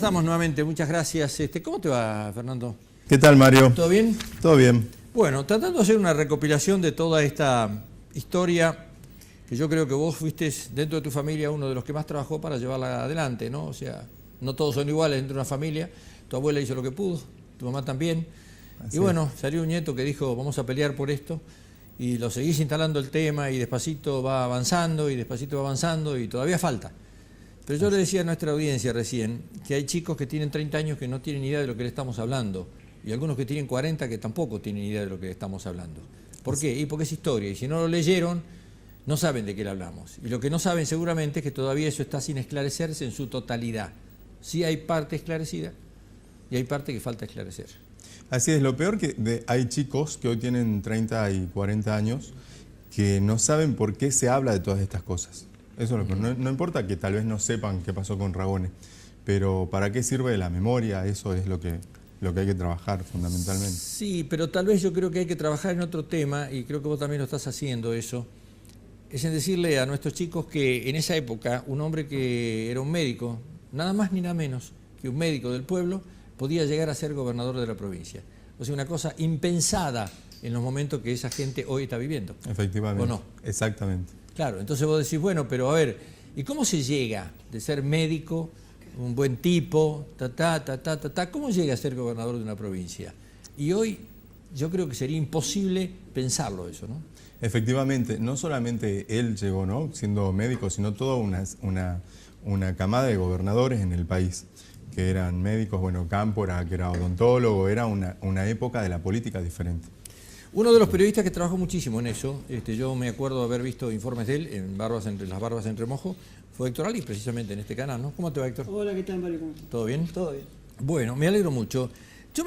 estamos nuevamente, muchas gracias. ¿Cómo te va, Fernando? ¿Qué tal, Mario? ¿Todo bien? Todo bien. Bueno, tratando de hacer una recopilación de toda esta historia, que yo creo que vos fuiste dentro de tu familia uno de los que más trabajó para llevarla adelante, ¿no? O sea, no todos son iguales dentro de una familia. Tu abuela hizo lo que pudo, tu mamá también. Así y bueno, salió un nieto que dijo, vamos a pelear por esto. Y lo seguís instalando el tema y despacito va avanzando y despacito va avanzando y todavía falta. Pero yo le decía a nuestra audiencia recién que hay chicos que tienen 30 años que no tienen idea de lo que le estamos hablando y algunos que tienen 40 que tampoco tienen idea de lo que le estamos hablando. ¿Por qué? Y porque es historia y si no lo leyeron no saben de qué le hablamos. Y lo que no saben seguramente es que todavía eso está sin esclarecerse en su totalidad. Sí hay parte esclarecida y hay parte que falta esclarecer. Así es, lo peor que hay chicos que hoy tienen 30 y 40 años que no saben por qué se habla de todas estas cosas. Eso es lo que no importa que tal vez no sepan qué pasó con Ragone, pero ¿para qué sirve la memoria? Eso es lo que hay que trabajar fundamentalmente. Sí, pero tal vez yo creo que hay que trabajar en otro tema, y creo que vos también lo estás haciendo eso, es en decirle a nuestros chicos que en esa época un hombre que era un médico, nada más ni nada menos que un médico del pueblo, podía llegar a ser gobernador de la provincia. O sea, una cosa impensada en los momentos que esa gente hoy está viviendo. Efectivamente. ¿O no? Exactamente. Claro, entonces vos decís, bueno, pero a ver, ¿y cómo se llega de ser médico, un buen tipo, cómo llega a ser gobernador de una provincia? Y hoy yo creo que sería imposible pensarlo eso, ¿no? Efectivamente, no solamente él llegó, ¿no?, siendo médico, sino toda una camada de gobernadores en el país, que eran médicos, bueno, Cámpora, que era odontólogo, era una época de la política diferente. Uno de los periodistas que trabajó muchísimo en eso, yo me acuerdo de haber visto informes de él en Las Barbas en Remojo, fue Héctor Alí, precisamente en este canal, ¿no? ¿Cómo te va, Héctor? Hola, ¿qué tal, Mario? ¿Cómo estás? ¿Todo bien? Todo bien. Bueno, me alegro mucho. Yo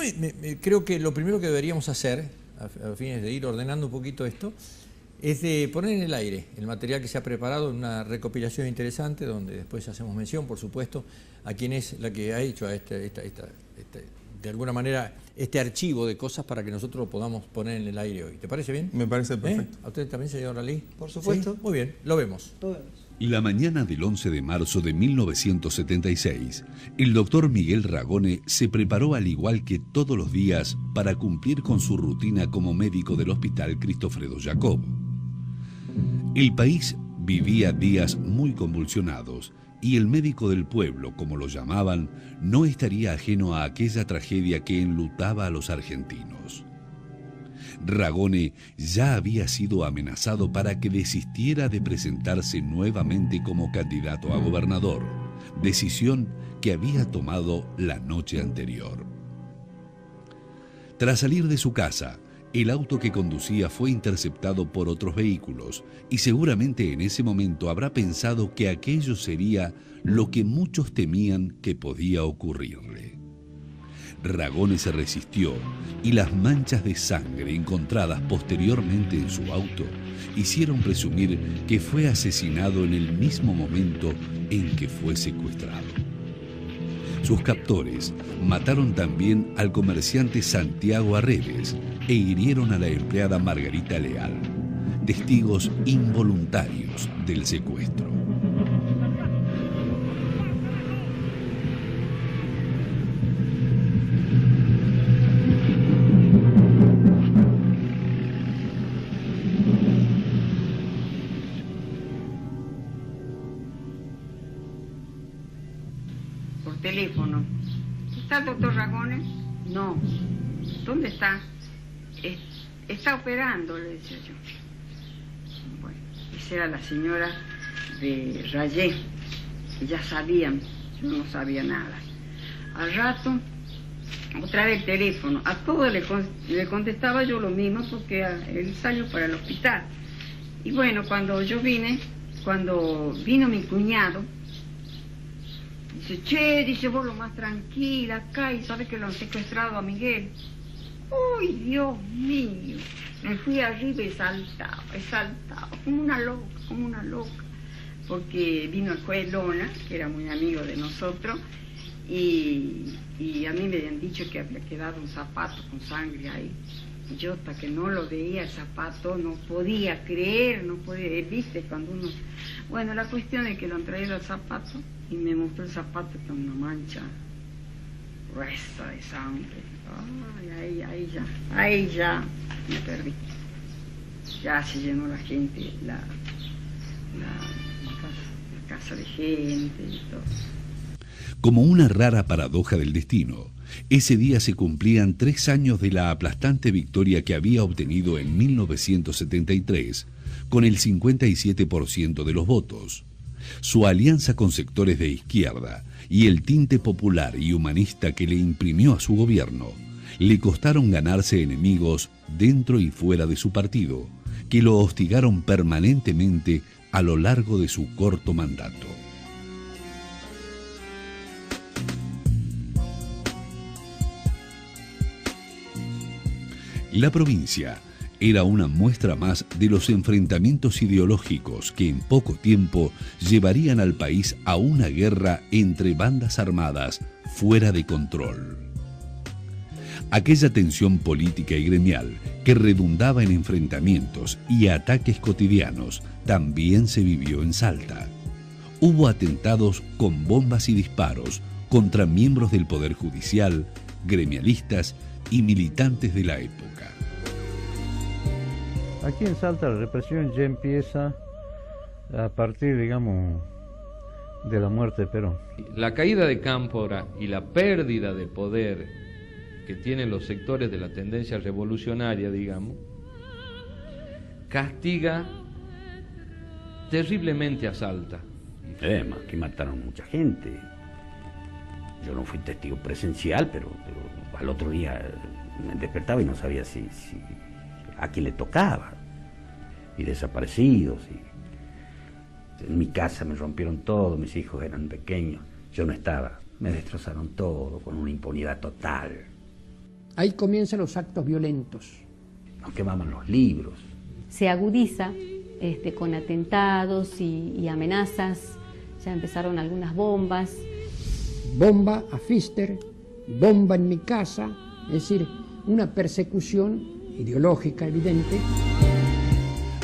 creo que lo primero que deberíamos hacer, a fines de ir ordenando un poquito esto, es de poner en el aire el material que se ha preparado en una recopilación interesante, donde después hacemos mención, por supuesto, a quien es la que ha hecho de alguna manera este archivo de cosas para que nosotros lo podamos poner en el aire hoy. ¿Te parece bien? Me parece perfecto. ¿A usted también, señor Alí? Por supuesto. ¿Sí? Muy bien, lo vemos. Lo vemos. La mañana del 11 de marzo de 1976, el doctor Miguel Ragone se preparó al igual que todos los días para cumplir con su rutina como médico del Hospital Cristofredo Jacob. El país vivía días muy convulsionados y el médico del pueblo, como lo llamaban, no estaría ajeno a aquella tragedia que enlutaba a los argentinos. Ragone ya había sido amenazado para que desistiera de presentarse nuevamente como candidato a gobernador, decisión que había tomado la noche anterior. Tras salir de su casa, el auto que conducía fue interceptado por otros vehículos y seguramente en ese momento habrá pensado que aquello sería lo que muchos temían que podía ocurrirle. Ragone se resistió y las manchas de sangre encontradas posteriormente en su auto hicieron presumir que fue asesinado en el mismo momento en que fue secuestrado. Sus captores mataron también al comerciante Santiago Arredes e hirieron a la empleada Margarita Leal, testigos involuntarios del secuestro. Por teléfono. ¿Está el doctor Ragone? No. ¿Dónde está? Está operando, le decía yo. Bueno, esa era la señora de Rayé, que ya sabían, yo no sabía nada. Al rato, otra vez el teléfono. A todo le contestaba yo lo mismo porque él salió para el hospital. Y bueno, cuando vino mi cuñado, dice, che, dice, vos lo más tranquila acá y sabes que lo han secuestrado a Miguel. ¡Uy, Dios mío! Me fui arriba y saltaba, como una loca, porque vino el juez Lona, que era muy amigo de nosotros, y a mí me habían dicho que había quedado un zapato con sangre ahí. Yo hasta que no lo veía el zapato no podía creer, viste, cuando uno... Bueno, la cuestión es que lo han traído el zapato y me mostró el zapato con una mancha gruesa de sangre. Ay, ahí ya me perdí. Ya se llenó la gente, la casa de gente y todo. Como una rara paradoja del destino, ese día se cumplían 3 años de la aplastante victoria que había obtenido en 1973, con el 57% de los votos. Su alianza con sectores de izquierda y el tinte popular y humanista que le imprimió a su gobierno le costaron ganarse enemigos dentro y fuera de su partido, que lo hostigaron permanentemente a lo largo de su corto mandato. La provincia era una muestra más de los enfrentamientos ideológicos que en poco tiempo llevarían al país a una guerra entre bandas armadas fuera de control. Aquella tensión política y gremial que redundaba en enfrentamientos y ataques cotidianos también se vivió en Salta. Hubo atentados con bombas y disparos contra miembros del Poder Judicial, gremialistas y militantes de la época. Aquí en Salta la represión ya empieza a partir, digamos, de la muerte de Perón. La caída de Cámpora y la pérdida de poder que tienen los sectores de la tendencia revolucionaria, digamos, castiga terriblemente a Salta. Aquí mataron mucha gente. Yo no fui testigo presencial, pero al otro día me despertaba y no sabía si a quién le tocaba. Y desaparecidos. Y en mi casa me rompieron todo, mis hijos eran pequeños, yo no estaba. Me destrozaron todo con una impunidad total. Ahí comienzan los actos violentos. Nos quemaban los libros. Se agudiza con atentados y amenazas. Ya empezaron algunas bombas. Bomba a Pfister, bomba en mi casa, es decir, una persecución ideológica evidente.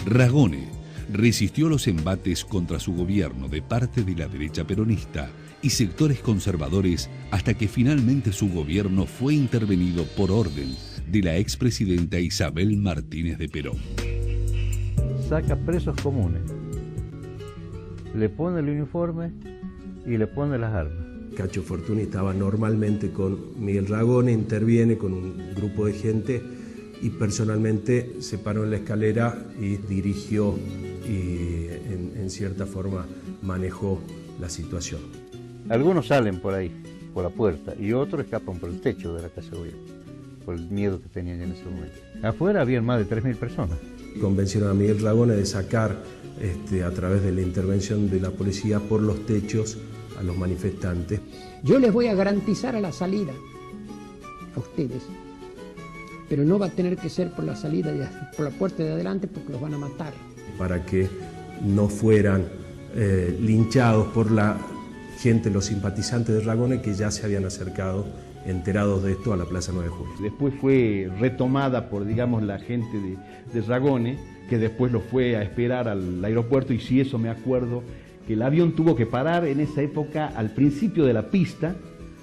Ragone resistió los embates contra su gobierno de parte de la derecha peronista y sectores conservadores hasta que finalmente su gobierno fue intervenido por orden de la expresidenta Isabel Martínez de Perón. Saca presos comunes, le pone el uniforme y le pone las armas. Cacho Fortuny estaba normalmente con Miguel Ragone, interviene con un grupo de gente y personalmente se paró en la escalera y dirigió y en cierta forma manejó la situación. Algunos salen por ahí, por la puerta, y otros escapan por el techo de la Casa de Gobierno, por el miedo que tenían en ese momento. Afuera habían más de 3.000 personas. Convencieron a Miguel Ragone de sacar a través de la intervención de la policía por los techos a los manifestantes. Yo les voy a garantizar a la salida, a ustedes, pero no va a tener que ser por la salida, por la puerta de adelante, porque los van a matar. Para que no fueran linchados por la gente, los simpatizantes de Ragone, que ya se habían acercado, enterados de esto, a la Plaza 9 de Julio. Después fue retomada por, digamos, la gente de Ragone, que después lo fue a esperar al aeropuerto, y sí, eso me acuerdo, que el avión tuvo que parar en esa época al principio de la pista,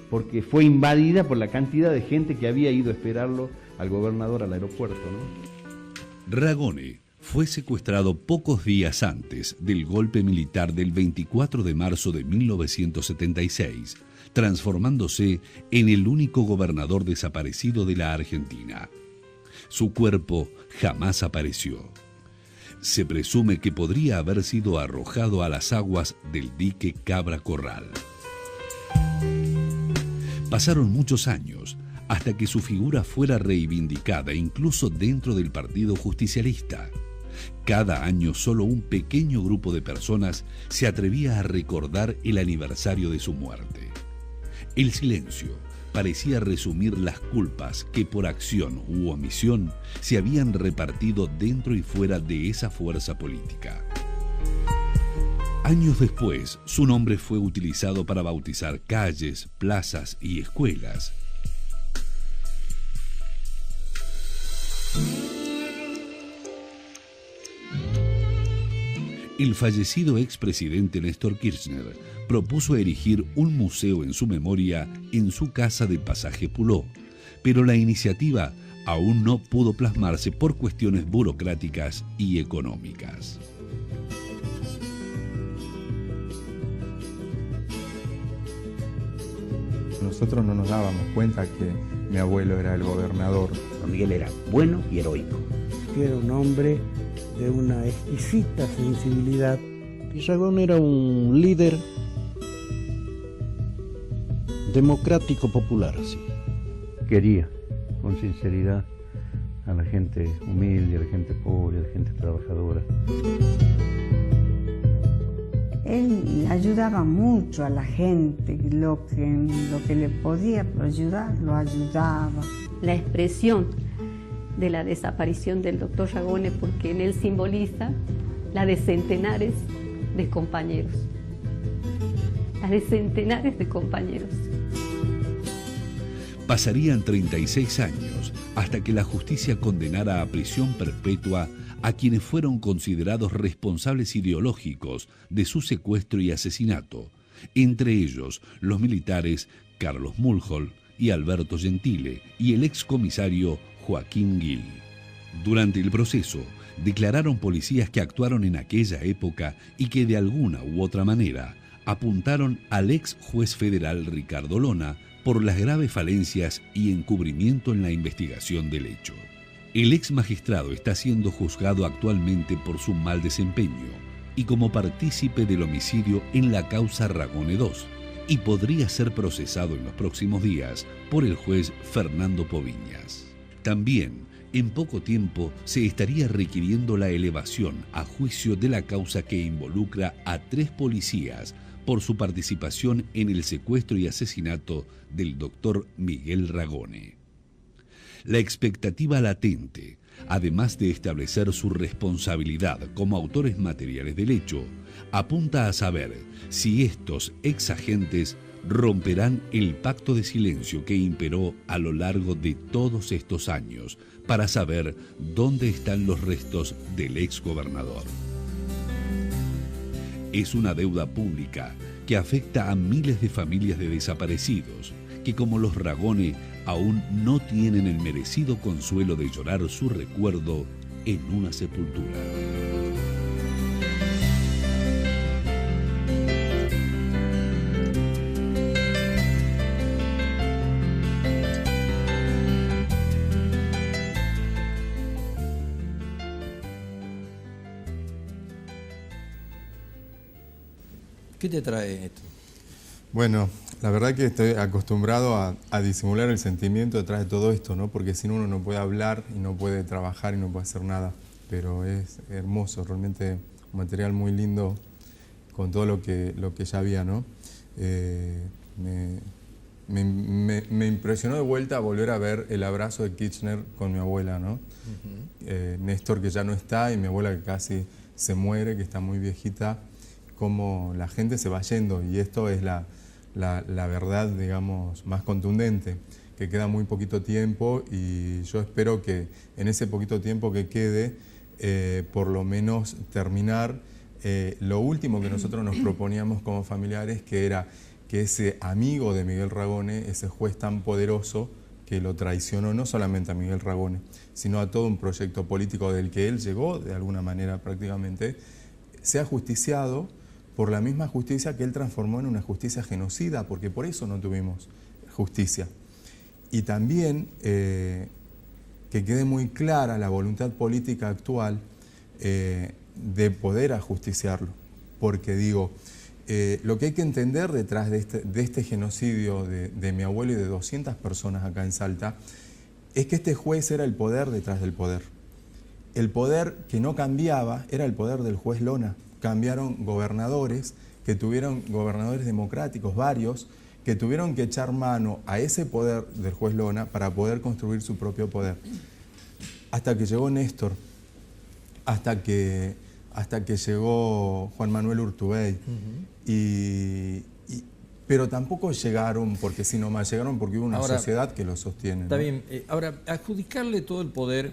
porque fue invadida por la cantidad de gente que había ido a esperarlo al gobernador al aeropuerto, ¿no? Ragone fue secuestrado pocos días antes del golpe militar del 24 de marzo de 1976, transformándose en el único gobernador desaparecido de la Argentina. Su cuerpo jamás apareció. Se presume que podría haber sido arrojado a las aguas del dique Cabra Corral. Pasaron muchos años hasta que su figura fuera reivindicada incluso dentro del Partido Justicialista. Cada año solo un pequeño grupo de personas se atrevía a recordar el aniversario de su muerte. El silencio parecía resumir las culpas que por acción u omisión se habían repartido dentro y fuera de esa fuerza política. Años después, su nombre fue utilizado para bautizar calles, plazas y escuelas. el fallecido expresidente Néstor Kirchner propuso erigir un museo en su memoria en su casa de Pasaje Puló, pero la iniciativa aún no pudo plasmarse por cuestiones burocráticas y económicas. Nosotros no nos dábamos cuenta que mi abuelo era el gobernador. Don Miguel era bueno y heroico. Era un hombre de una exquisita sensibilidad. Ragón era un líder democrático popular, sí. Quería con sinceridad a la gente humilde, a la gente pobre, a la gente trabajadora. Él ayudaba mucho a la gente, lo que le podía ayudar, lo ayudaba. La expresión de la desaparición del doctor Ragone, porque en él simboliza la de centenares de compañeros. La de centenares de compañeros. Pasarían 36 años hasta que la justicia condenara a prisión perpetua a quienes fueron considerados responsables ideológicos de su secuestro y asesinato, entre ellos los militares Carlos Mulhol y Alberto Gentile y el excomisario Joaquín Gil. Durante el proceso, declararon policías que actuaron en aquella época y que de alguna u otra manera apuntaron al ex juez federal Ricardo Lona por las graves falencias y encubrimiento en la investigación del hecho. El ex magistrado está siendo juzgado actualmente por su mal desempeño y como partícipe del homicidio en la causa Ragone II, y podría ser procesado en los próximos días por el juez Fernando Poviñas. También, en poco tiempo, se estaría requiriendo la elevación a juicio de la causa que involucra a 3 policías por su participación en el secuestro y asesinato del doctor Miguel Ragone. La expectativa latente, además de establecer su responsabilidad como autores materiales del hecho, apunta a saber si estos ex agentes romperán el pacto de silencio que imperó a lo largo de todos estos años para saber dónde están los restos del ex gobernador. Es una deuda pública que afecta a miles de familias de desaparecidos que, como los Ragone, aún no tienen el merecido consuelo de llorar su recuerdo en una sepultura. ¿Qué te trae esto? Bueno, la verdad que estoy acostumbrado a disimular el sentimiento detrás de todo esto, ¿no? Porque si no, uno no puede hablar y no puede trabajar y no puede hacer nada. Pero es hermoso, realmente un material muy lindo con todo lo que ya había, ¿no? Me impresionó de vuelta volver a ver el abrazo de Kirchner con mi abuela, ¿no? Néstor, que ya no está, y mi abuela que casi se muere, que está muy viejita, cómo la gente se va yendo, y esto es la verdad, digamos, más contundente, que queda muy poquito tiempo, y yo espero que en ese poquito tiempo que quede, por lo menos terminar lo último que nosotros nos proponíamos como familiares, que era que ese amigo de Miguel Ragone, ese juez tan poderoso que lo traicionó no solamente a Miguel Ragone, sino a todo un proyecto político del que él llegó, de alguna manera prácticamente, sea justiciado por la misma justicia que él transformó en una justicia genocida, porque por eso no tuvimos justicia. Y también que quede muy clara la voluntad política actual de poder ajusticiarlo, porque digo, lo que hay que entender detrás de este genocidio de mi abuelo y de 200 personas acá en Salta, es que este juez era el poder detrás del poder. El poder que no cambiaba era el poder del juez Lona. Cambiaron gobernadores, gobernadores democráticos, varios, que tuvieron que echar mano a ese poder del juez Lona para poder construir su propio poder. Hasta que llegó Néstor, hasta que llegó Juan Manuel Urtubey. Pero tampoco llegaron porque sí nomás, llegaron porque hubo una sociedad que lo sostiene. Está ¿no? bien. Ahora, adjudicarle todo el poder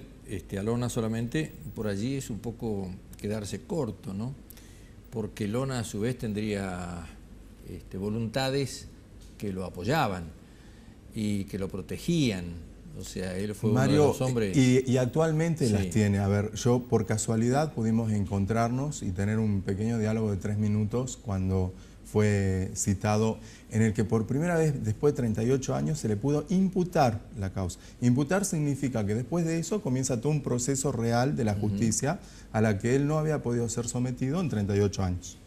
a Lona solamente, por allí es un poco quedarse corto, ¿no? porque Lona a su vez tendría voluntades que lo apoyaban y que lo protegían. O sea, él fue Mario, uno de los hombres... y actualmente Sí. las tiene. A ver, yo por casualidad pudimos encontrarnos y tener un pequeño diálogo de 3 minutos cuando fue citado, en el que por primera vez después de 38 años se le pudo imputar la causa. Imputar significa que después de eso comienza todo un proceso real de la justicia a la que él no había podido ser sometido en 38 años.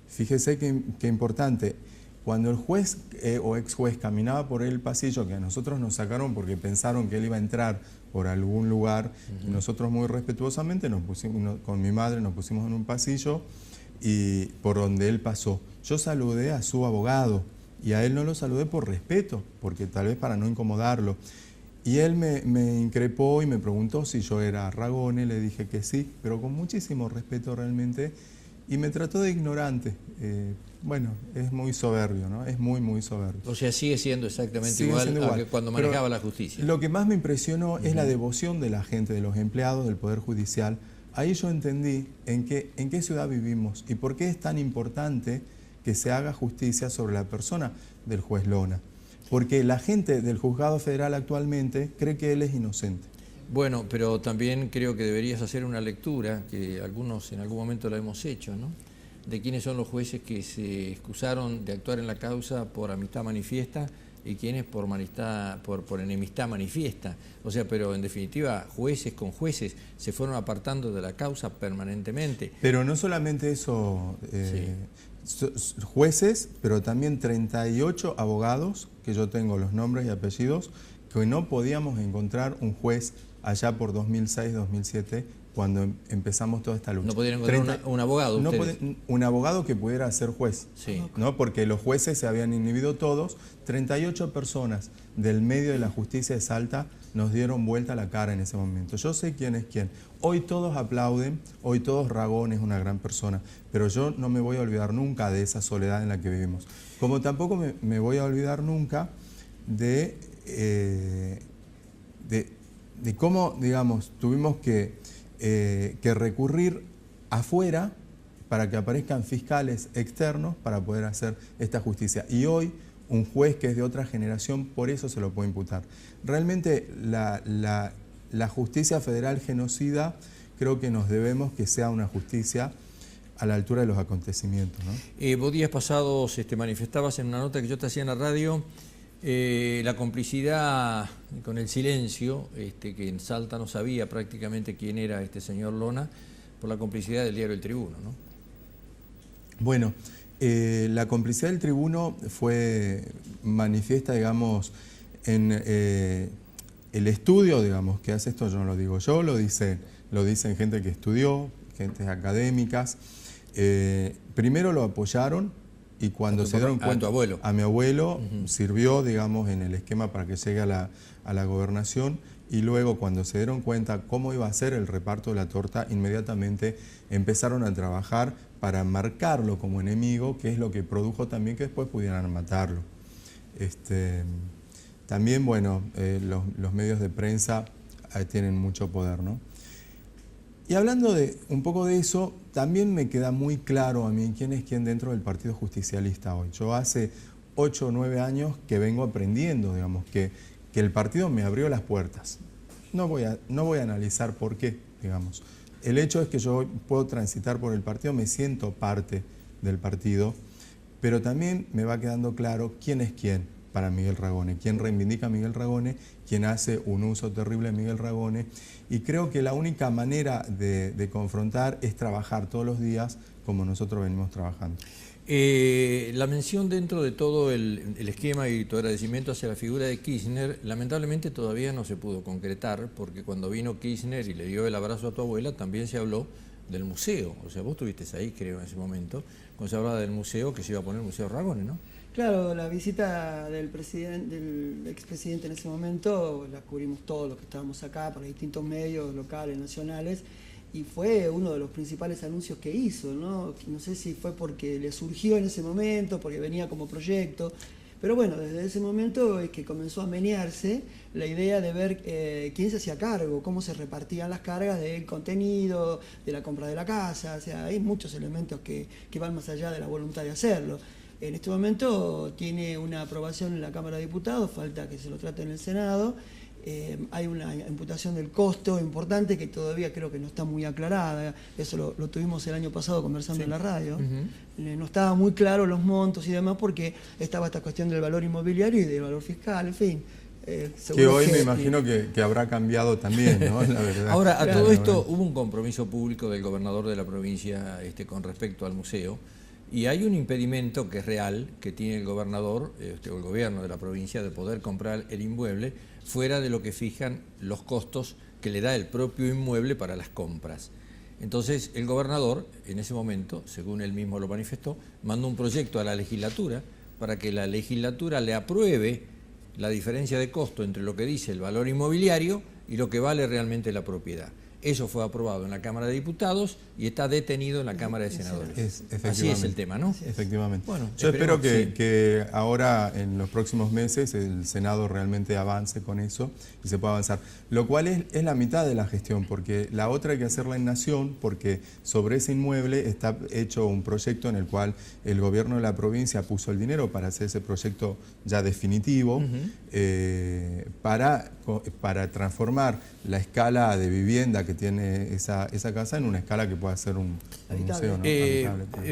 Fíjese qué importante. Cuando el juez o ex juez caminaba por el pasillo, que a nosotros nos sacaron porque pensaron que él iba a entrar por algún lugar, y nosotros muy respetuosamente con mi madre nos pusimos en un pasillo y por donde él pasó. Yo saludé a su abogado y a él no lo saludé por respeto, porque tal vez para no incomodarlo. Y él me increpó y me preguntó si yo era Ragone, le dije que sí, pero con muchísimo respeto realmente, y me trató de ignorante. Bueno, es muy soberbio, ¿no? Es muy, muy soberbio. O sea, sigue siendo exactamente Sigue igual, siendo a igual. que cuando Pero manejaba la justicia. Lo que más me impresionó es la devoción de la gente, de los empleados del Poder Judicial. Ahí yo entendí en qué ciudad vivimos y por qué es tan importante que se haga justicia sobre la persona del juez Lona. Porque la gente del Juzgado Federal actualmente cree que él es inocente. Bueno, pero también creo que deberías hacer una lectura, que algunos en algún momento la hemos hecho, ¿no? De quiénes son los jueces que se excusaron de actuar en la causa por amistad manifiesta y quiénes por enemistad manifiesta. O sea, pero en definitiva, jueces con jueces se fueron apartando de la causa permanentemente. Pero no solamente eso, jueces, pero también 38 abogados, que yo tengo los nombres y apellidos, que no podíamos encontrar un juez allá por 2006-2007, cuando empezamos toda esta lucha. No podían encontrar un abogado ustedes. Un abogado que pudiera ser juez, sí. ¿no? Porque los jueces se habían inhibido todos. 38 personas del medio de la justicia de Salta nos dieron vuelta la cara en ese momento. Yo sé quién es quién. Hoy todos aplauden, hoy todos Ragone es una gran persona, pero yo no me voy a olvidar nunca de esa soledad en la que vivimos. Como tampoco me voy a olvidar nunca de cómo, digamos, tuvimos que recurrir afuera para que aparezcan fiscales externos para poder hacer esta justicia. Y hoy un juez que es de otra generación, por eso se lo puede imputar. Realmente la justicia federal genocida, creo que nos debemos que sea una justicia a la altura de los acontecimientos, ¿no? Vos días pasados manifestabas en una nota que yo te hacía en la radio la complicidad con el silencio, que en Salta no sabía prácticamente quién era este señor Lona, por la complicidad del diario El Tribuno, ¿no? Bueno, la complicidad del Tribuno fue manifiesta, digamos, en el estudio, digamos, que hace esto, yo no lo digo yo, lo dicen gente que estudió, gentes académicas. Primero lo apoyaron. Y cuando se dieron cuenta, a mi abuelo sirvió, digamos, en el esquema para que llegue a la gobernación, y luego cuando se dieron cuenta cómo iba a ser el reparto de la torta, inmediatamente empezaron a trabajar para marcarlo como enemigo, que es lo que produjo también que después pudieran matarlo. También, bueno, los medios de prensa tienen mucho poder, ¿no? Y hablando un poco de eso, también me queda muy claro a mí quién es quién dentro del Partido Justicialista hoy. Yo hace 8 o 9 años que vengo aprendiendo, digamos, que el partido me abrió las puertas. No voy a analizar por qué, digamos. El hecho es que yo puedo transitar por el partido, me siento parte del partido, pero también me va quedando claro quién es quién para Miguel Ragone, quién reivindica a Miguel Ragone, quién hace un uso terrible de Miguel Ragone. Y creo que la única manera de confrontar es trabajar todos los días como nosotros venimos trabajando. La mención dentro de todo el esquema y tu agradecimiento hacia la figura de Kirchner, lamentablemente todavía no se pudo concretar, porque cuando vino Kirchner y le dio el abrazo a tu abuela, también se habló del museo. O sea, vos estuviste ahí, creo, en ese momento, cuando se hablaba del museo, que se iba a poner el Museo Ragone, ¿no? Claro, la visita del expresidente en ese momento la cubrimos todos los que estábamos acá por los distintos medios locales, nacionales, y fue uno de los principales anuncios que hizo, ¿no? No sé si fue porque le surgió en ese momento, porque venía como proyecto, Pero bueno, desde ese momento es que comenzó a menearse la idea de ver quién se hacía cargo, cómo se repartían las cargas del contenido, de la compra de la casa. O sea, hay muchos elementos que van más allá de la voluntad de hacerlo. En este momento tiene una aprobación en la Cámara de Diputados, falta que se lo trate en el Senado. Hay una imputación del costo importante que todavía creo que no está muy aclarada. Eso lo tuvimos el año pasado conversando en la radio. No estaba muy claro los montos y demás porque estaba esta cuestión del valor inmobiliario y del valor fiscal, en fin. Que hoy me imagino que habrá cambiado también, ¿no? La verdad. Ahora, a todo esto hubo un compromiso público del gobernador de la provincia con respecto al museo. Y hay un impedimento que es real, que tiene el gobernador o el gobierno de la provincia de poder comprar el inmueble fuera de lo que fijan los costos que le da el propio inmueble para las compras. Entonces el gobernador, en ese momento, según él mismo lo manifestó, mandó un proyecto a la legislatura para que la legislatura le apruebe la diferencia de costo entre lo que dice el valor inmobiliario y lo que vale realmente la propiedad. Eso fue aprobado en la Cámara de Diputados y está detenido en la Cámara de Senadores. Así es el tema, ¿no? Efectivamente. Bueno, yo espero que ahora, en los próximos meses, el Senado realmente avance con eso y se pueda avanzar. Lo cual es la mitad de la gestión, porque la otra hay que hacerla en Nación, porque sobre ese inmueble está hecho un proyecto en el cual el gobierno de la provincia puso el dinero para hacer ese proyecto ya definitivo, para transformar la escala de vivienda que tiene esa casa en una escala que pueda ser un museo, ¿no?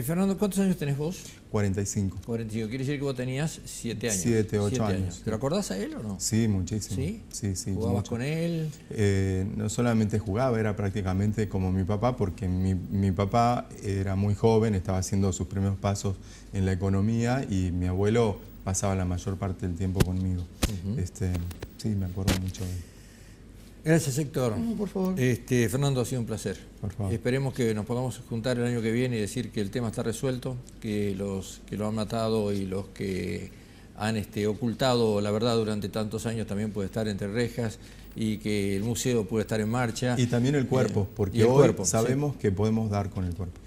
Fernando, ¿cuántos años tenés vos? 45. 45, quiere decir que vos tenías 7 años. 7, 8 años. ¿Te lo acordás a él o no? Sí, muchísimo. ¿Sí? Sí, ¿Jugabas mucho con él? No solamente jugaba, era prácticamente como mi papá, porque mi papá era muy joven, estaba haciendo sus primeros pasos en la economía y mi abuelo pasaba la mayor parte del tiempo conmigo. Sí, me acuerdo mucho de él. Gracias, Héctor. No, por favor. Fernando, ha sido un placer. Por favor. Esperemos que nos podamos juntar el año que viene y decir que el tema está resuelto, que los que lo han matado y los que han ocultado la verdad durante tantos años también puede estar entre rejas y que el museo puede estar en marcha. Y también el cuerpo, porque hoy sabemos que podemos dar con el cuerpo.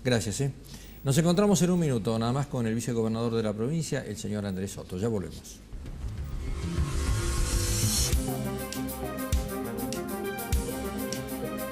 Gracias. Nos encontramos en un minuto, nada más con el vicegobernador de la provincia, el señor Andrés Soto. Ya volvemos.